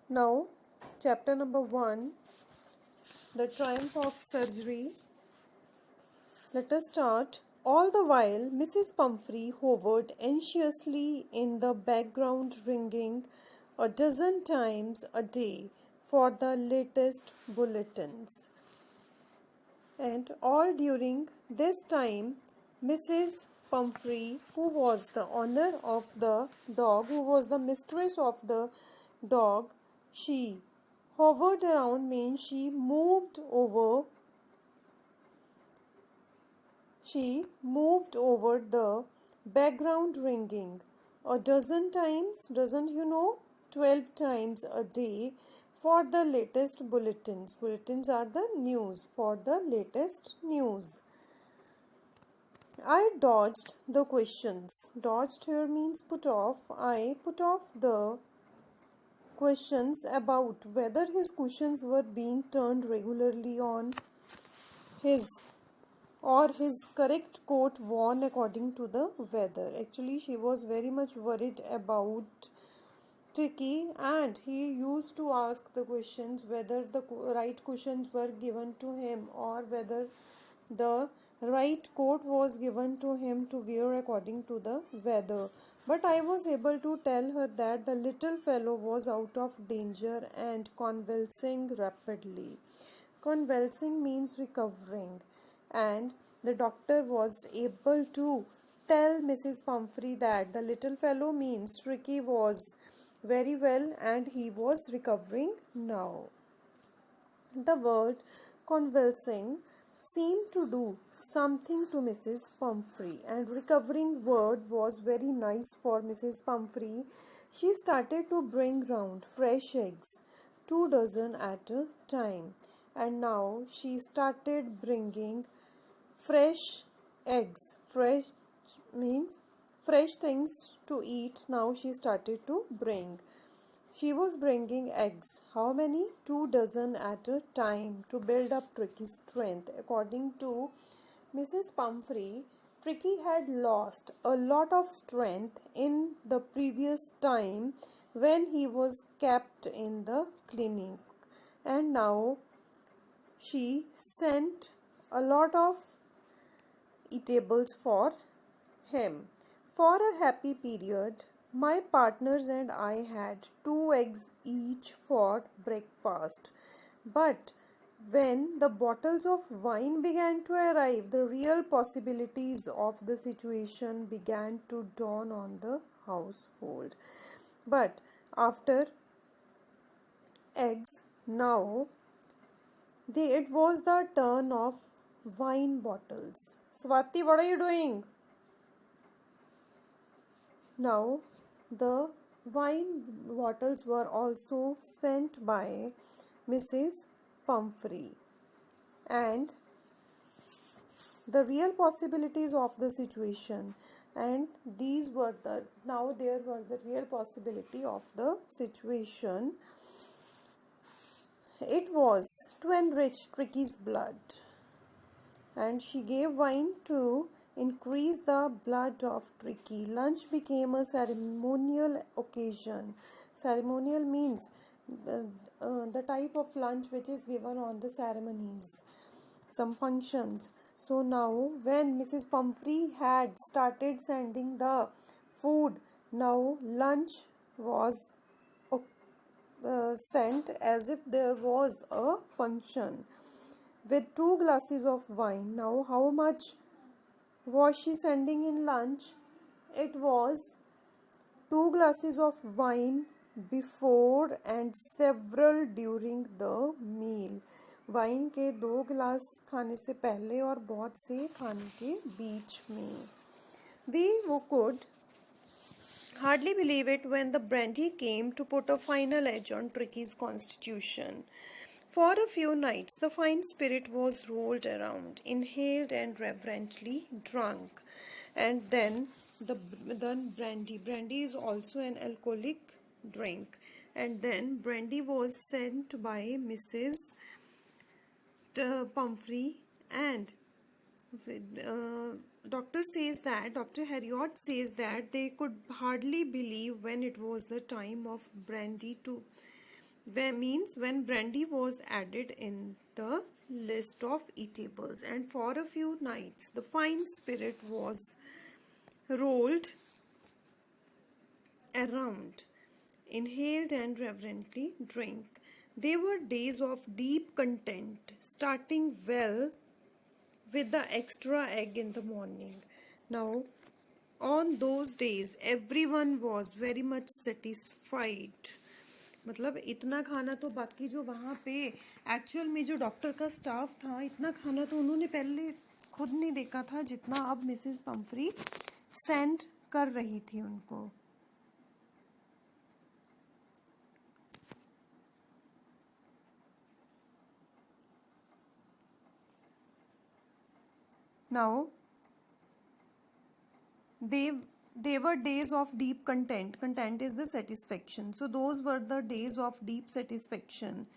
Now, chapter number 1, the triumph of surgery. Let us start. All the while, Mrs. Pumphrey hovered anxiously in the background, ringing a dozen times a day for the latest bulletins. And all during this time, Mrs. Pumphrey, who was the owner of the dog, who was the mistress of the dog, she hovered around, means she moved over the background ringing a dozen times, doesn't you know? 12 times a day for the latest bulletins. Bulletins are the news, for the latest news. I dodged the questions. Dodged here means put off. I put off the questions about whether his cushions were being turned regularly on, his or his correct coat worn according to the weather. Actually, she was very much worried about Tricky, and he used to ask the questions whether the right cushions were given to him or whether the right coat was given to him to wear according to the weather. But I was able to tell her that the little fellow was out of danger and convulsing rapidly. Convalescing means recovering, and the doctor was able to tell Mrs. Pumphrey that the little fellow means Tricky was very well and he was recovering now. The word convulsing seemed to do something to Mrs. Pumphrey, and recovering word was very nice for Mrs. Pumphrey. She started to bring round fresh eggs, 2 dozen at a time, and now she started bringing fresh eggs. Fresh means fresh things to eat. Now she started to bring. She was bringing eggs. How many? 2 dozen at a time to build up Tricky's strength. According to Mrs. Pumphrey, Tricky had lost a lot of strength in the previous time when he was kept in the clinic. And now she sent a lot of eatables for him. For a happy period, my partners and I had 2 eggs each for breakfast. But when the bottles of wine began to arrive, the real possibilities of the situation began to dawn on the household. But after eggs, now it was the turn of wine bottles. Swati, what are you doing? Now, the wine bottles were also sent by Mrs. Pumphrey, and the real possibilities of the situation, and these were the now there were the real possibility of the situation. It was to enrich Tricky's blood, and she gave wine to increase the blood of Tricky. Lunch became a ceremonial occasion. Ceremonial means the type of lunch which is given on the ceremonies, some functions. So now, when Mrs. Pumphrey had started sending the food, now lunch was sent as if there was a function with 2 glasses of wine. Now, how much was she sending in lunch? It was 2 glasses of wine before and several during the meal. Wine के 2 गिलास खाने से पहले और बहुत से खाने के बीच में. We could hardly believe it when the brandy came to put a final edge on Tricky's constitution. For a few nights, the fine spirit was rolled around, inhaled and reverently drunk. And then brandy is also an alcoholic drink. And then brandy was sent by Mrs. Pumphrey, and Dr. Harriot says that they could hardly believe when it was the time of brandy to means when brandy was added in the list of eatables, and for a few nights the fine spirit was rolled around, inhaled and reverently drank. They were days of deep content, starting well with the extra egg in the morning. Now, on those days, everyone was very much satisfied. मतलब इतना खाना तो बाकी जो वहाँ पे actual में जो डॉक्टर का स्टाफ था, इतना खाना तो उन्होंने पहले खुद नहीं देखा था जितना अब मिसेस पंफ्री सेंड कर रही थी उनको. Now, they were days of deep content. Content is the satisfaction. So those were the days of deep satisfaction.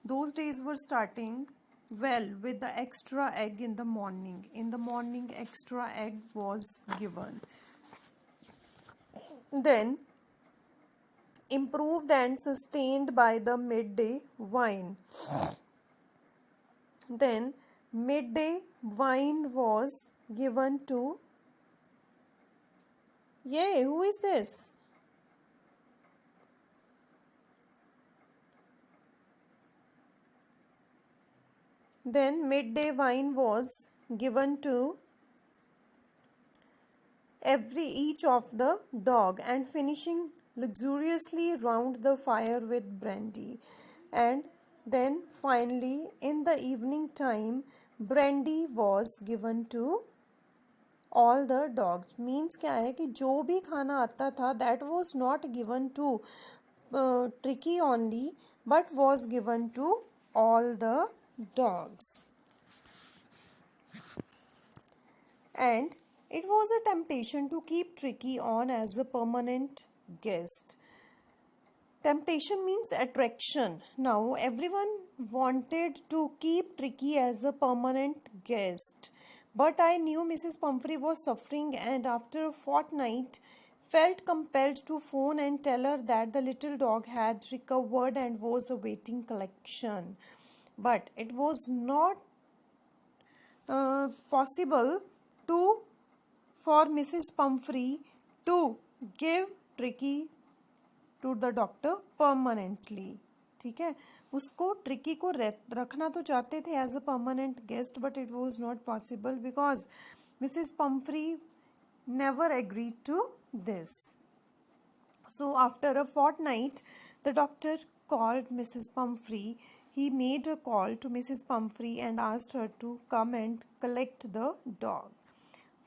Those days were starting well with the extra egg in the morning. In the morning, extra egg was given. Then, improved and sustained by the midday wine. Then, midday wine was given to. Yay, who is this? Then midday wine was given to each of the dog, and finishing luxuriously round the fire with brandy. And then finally in the evening time brandy was given to all the dogs. Means क्या है कि जो भी खाना आता था that was not given to Tricky only but was given to all the dogs. And it was a temptation to keep Tricky on as a permanent guest. Temptation means attraction. Now everyone wanted to keep Tricky as a permanent guest. But I knew Mrs. Pumphrey was suffering, and after a fortnight felt compelled to phone and tell her that the little dog had recovered and was awaiting collection. But it was not possible for Mrs. Pumphrey to give Tricky to the doctor permanently. ठीक है, उसको tricky को रखना तो चाहते थे as a permanent guest, but it was not possible because Mrs Pomfrey never agreed to this. So after a fortnight, the doctor called Mrs. Pumphrey. He made a call to Mrs. Pumphrey and asked her to come and collect the dog.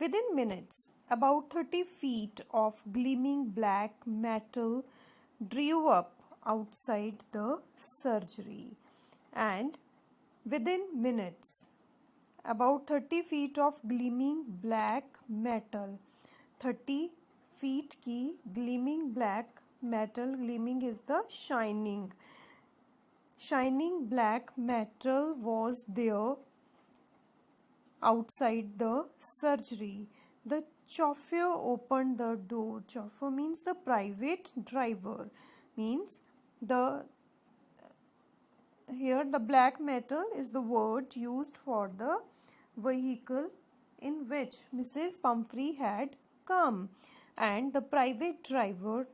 Within minutes, about 30 feet of gleaming black metal drew up outside the surgery. And within minutes, about 30 feet of gleaming black metal, 30 feet की gleaming black metal, gleaming is the shining black metal was there outside the surgery. The chauffeur opened the door. Chauffeur means the private driver, means here the black metal is the word used for the vehicle in which Mrs. Pumphrey had come, and the private driver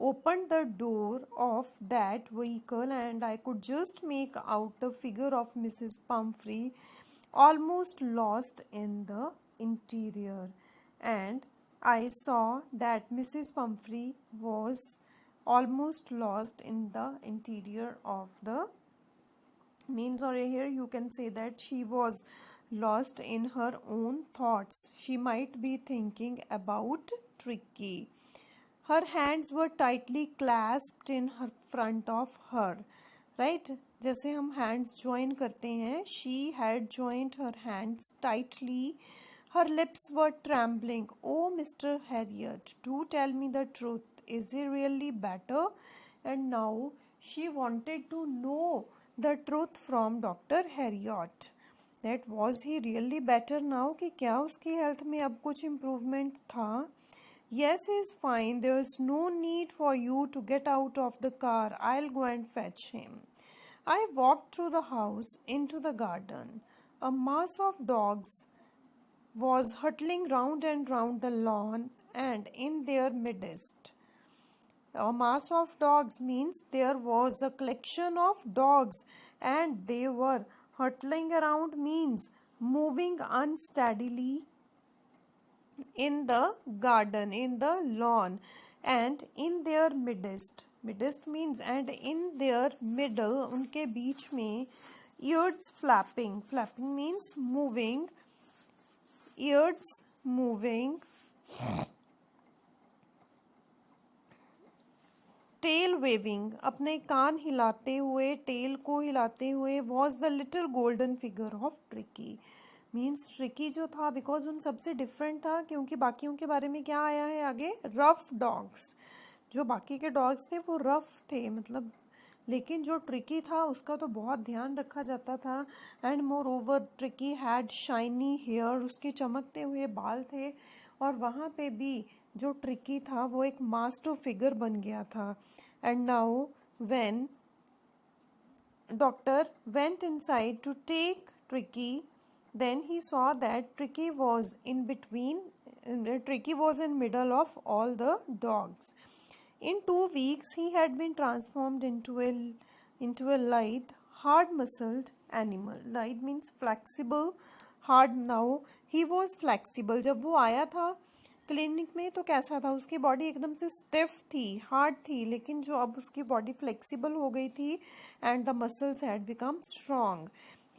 opened the door of that vehicle, and I could just make out the figure of Mrs. Pumphrey almost lost in the interior. And I saw that Mrs. Pumphrey was almost lost in the interior of the means, or here you can say that she was lost in her own thoughts. She might be thinking about Tricky. Her hands were tightly clasped in her front of her. Right? जैसे हम hands join करते हैं, she had joined her hands tightly. Her lips were trembling. Oh, Mr. Harriot, do tell me the truth. Is he really better? And now she wanted to know the truth from Dr. Harriot. That was he really better now? कि क्या उसकी health में अब कुछ improvement था? Yes, he's fine. There's no need for you to get out of the car. I'll go and fetch him. I walked through the house into the garden. A mass of dogs was huddling round and round the lawn, and in their midst, a mass of dogs means there was a collection of dogs and they were huddling around means moving unsteadily in the garden, in the lawn, and in their midst means and in their middle, उनके बीच में ears flapping means moving, ears moving, tail waving अपने कान हिलाते हुए, tail को हिलाते हुए, was the little golden figure of Tricki means Tricki जो था बिकॉज उन सबसे डिफरेंट था क्योंकि बाकियों के बारे में क्या आया है आगे, रफ डॉग्स। जो बाकी के डॉग्स थे वो रफ थे मतलब, लेकिन जो ट्रिकी था उसका तो बहुत ध्यान रखा जाता था। And moreover Tricki had shiny hair, उसके चमकते हुए बाल थे और वहाँ पे भी जो ट्रिकी था वो एक मास्टर फिगर बन गया था। And now when doctor went inside to take Tricky, then he saw that Tricky was in between, Tricky was in middle of all the dogs. In 2 weeks, he had been transformed into a lithe, hard-muscled animal. Lithe means flexible, hard. Now he was flexible. जब वो आया था clinic में तो कैसा था, उसकी body एकदम से स्टिफ थी, हार्ड थी, लेकिन जो अब उसकी बॉडी फ्लेक्सिबल हो गई थी and the muscles had become strong.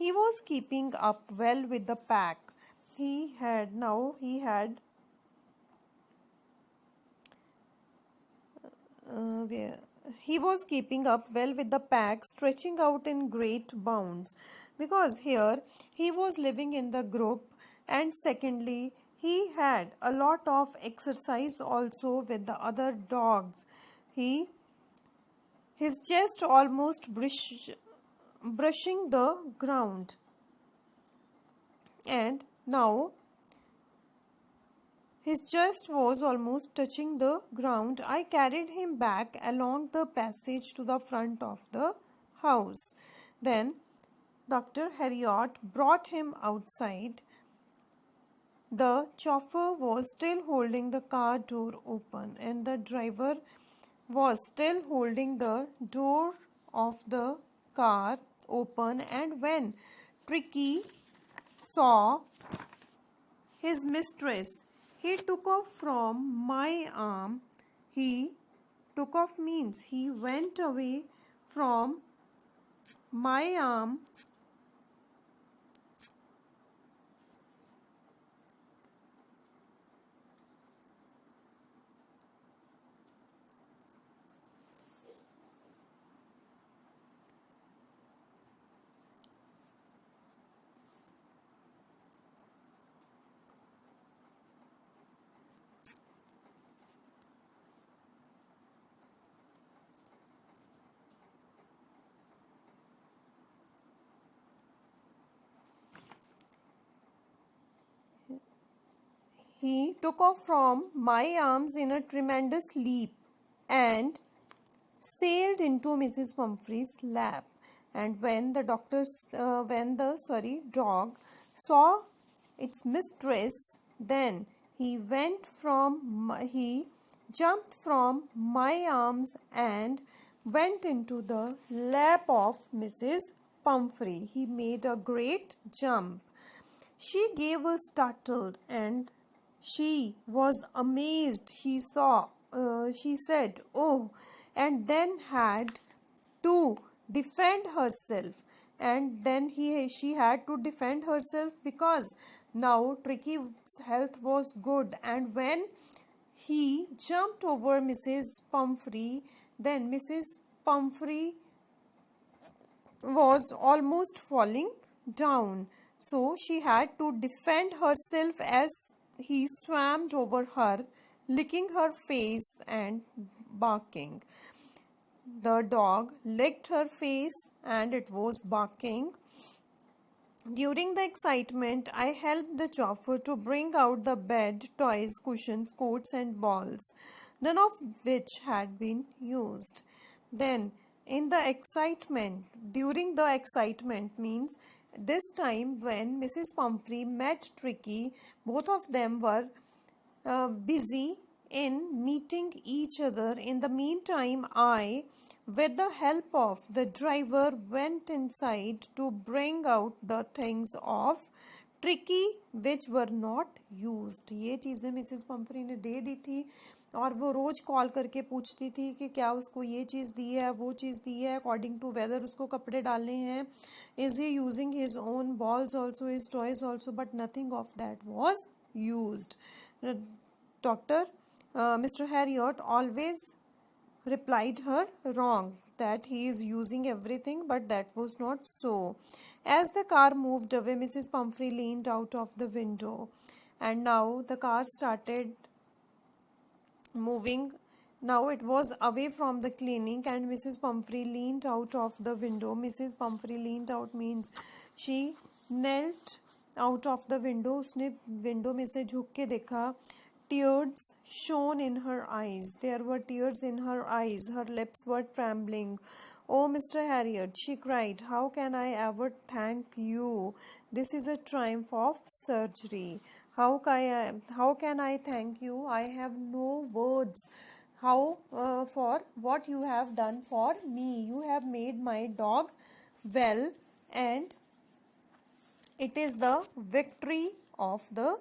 He was keeping up well with the pack. he had he was keeping up well with the pack, stretching out in great bounds, because here he was living in the group, and secondly, he had a lot of exercise also with the other dogs. He his chest almost brushing the ground, and now his chest was almost touching the ground. I carried him back along the passage to the front of the house. Then Dr. Harriot brought him outside. The chauffeur was still holding the car door open, and the driver was still holding the door of the car open. And when Tricky saw his mistress, he took off from my arm. He took off means he went away from my arm. He took off from my arms in a tremendous leap and sailed into Mrs. Pumphrey's lap. And when the dog saw its mistress, then he jumped from my arms and went into the lap of Mrs. Pumphrey. He made a great jump. She gave a startled and she was amazed. She said, "Oh," and then had to defend herself. And then she had to defend herself because now Tricky's health was good. And when he jumped over Mrs. Pumphrey, then Mrs. Pumphrey was almost falling down. So she had to defend herself as he swam over her, licking her face and barking. The dog licked her face and it was barking. During the excitement, I helped the chauffeur to bring out the bed, toys, cushions, coats, and balls, none of which had been used. Then, during the excitement means this time when Mrs. Pumphrey met Tricky, both of them were busy in meeting each other. In the meantime, I, with the help of the driver, went inside to bring out the things of Tricky which were not used. ये चीज़ें Mrs Pomfrey ने दे दी थी और वो रोज़ call करके पूछती थी कि क्या उसको ये चीज़ दी है, वो चीज़ दी है, अकॉर्डिंग टू वेदर उसको कपड़े डालने हैं, is he using his own balls also, his toys also, but nothing of that was used. Doctor, Mr. Harriot always replied her wrong, that he is using everything, but that was not so. As the car moved away, Mrs. Pumphrey leaned out of the window, and now the car started moving. Now it was away from the clinic, and Mrs. Pumphrey leaned out of the window. Mrs. Pumphrey leaned out means she knelt out of the window. उसने window में से झुक के देखा. Tears shone in her eyes. There were tears in her eyes. Her lips were trembling. Oh, Mr. Harriot, she cried, how can I ever thank you? This is a triumph of surgery. How can I thank you? I have no words. How for what you have done for me. You have made my dog well, and it is the victory of the